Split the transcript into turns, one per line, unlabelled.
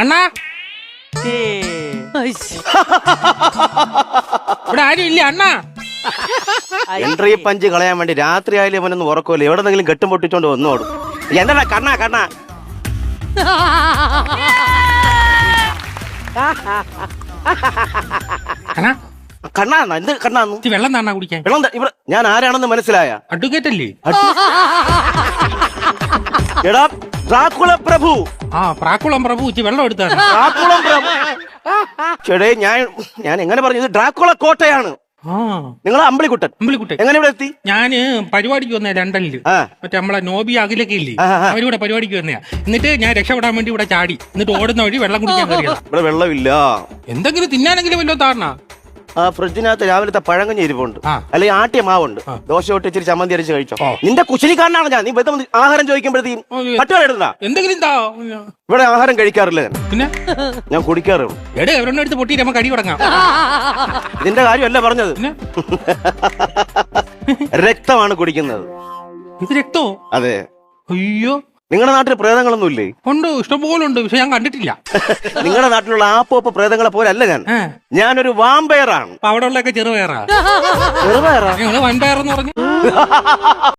അണ്ണാ ഇവിടെ ആരും ഇല്ല അണ്ണാ.
എൻട്രി പഞ്ച് കളയാൻ വേണ്ടി രാത്രി ആയാലും അവനൊന്നും ഉറക്കമില്ല. എവിടെന്നെങ്കിലും കെട്ടും പൊട്ടിച്ചോണ്ട് വന്നോടും. എന്താ കണ്ണാ കണ്ണാ
അണ്ണാ
കണ്ണാ എന്ത് കണ്ണാന്നു?
ഇച്ചിരി വെള്ളം താണ്ണാ കുടിക്കാൻ.
വെള്ളം ഇവിടെ ഞാൻ ആരാണെന്ന് മനസ്സിലായ?
അഡ്വക്കേറ്റ് അല്ലേ?
എടാ ഡ്രാക്കുള പ്രഭു.
ആ പ്രാക്കുളം പ്രഭു ഇച്ചിരി വെള്ളം എടുത്താണ്.
ഡ്രാക്കുളം പ്രഭു ചേടേ ഞാൻ എങ്ങനെ പറഞ്ഞു? ഇത് ഡ്രാക്കുള കോട്ടയാണ്.
ആ
നിങ്ങൾ അമ്പിളിക്കുട്ടൻ.
അമ്പിളിക്കുട്ടൻ
എങ്ങനെ ഇവിടെ എത്തി?
ഞാന് പരിപാടിക്ക് വന്നേ ലണ്ടനില്. മറ്റേ നമ്മളെ നോബി അഖിലൊക്കെ ഇല്ലേ, അവരിവിടെ പരിപാടിക്ക് വന്നയാ. എന്നിട്ട് ഞാൻ രക്ഷപ്പെടാൻ വേണ്ടി ഇവിടെ ചാടി. എന്നിട്ട് ഓടുന്ന വഴി വെള്ളം കുടിക്കാൻ കയറിയതാ.
ഇവിടെ വെള്ളമില്ല.
എന്തെങ്കിലും തിന്നാനെങ്കിലും വല്ലോ താരണ.
ആ ഫ്രിഡ്ജിനകത്ത് രാവിലത്തെ പഴങ്കഞ്ഞി ഇരിപ്പുണ്ട്, അല്ലെങ്കിൽ ആട്ടിയ മാവുണ്ട്. ദോശ തൊട്ട് ഇച്ചിരി ചമ്മന്തി അരച്ച് കഴിച്ചോ. നിന്റെ കുശലിക്കാരനാണ് ഞാൻ. നീ ആഹാരം ചോദിക്കുമ്പോഴത്തേക്കും പട്ടുകൾ എടുത്താ.
എന്തെങ്കിലും
ഇവിടെ ആഹാരം കഴിക്കാറില്ല ഞാൻ.
പിന്നെ
ഞാൻ കുടിക്കാറുള്ളൂ.
എടേ എവിടെ എടുത്ത് പൊട്ടി നമുക്ക് അടി തുടങ്ങാം.
ഇതിന്റെ കാര്യമല്ല പറഞ്ഞത്. രക്തമാണ് കുടിക്കുന്നത്.
ഇത് രക്തോ?
അതെ.
അയ്യോ,
നിങ്ങളുടെ നാട്ടിൽ പ്രേതങ്ങളൊന്നും ഇല്ലേ?
ഉണ്ട്, ഇഷ്ടംപോലെ ഉണ്ട്. പക്ഷെ ഞാൻ കണ്ടിട്ടില്ല.
നിങ്ങളുടെ നാട്ടിലുള്ള ആപ്പോപ്പ് പ്രേതങ്ങളെ പോലെ അല്ല ഞാൻ. ഞാനൊരു വാമ്പയറാണ്.
അവിടെ ഉള്ളൊക്കെ ചെറുപയറാ.
ചെറുപയറാ?
വൻപയറെന്ന് പറഞ്ഞു.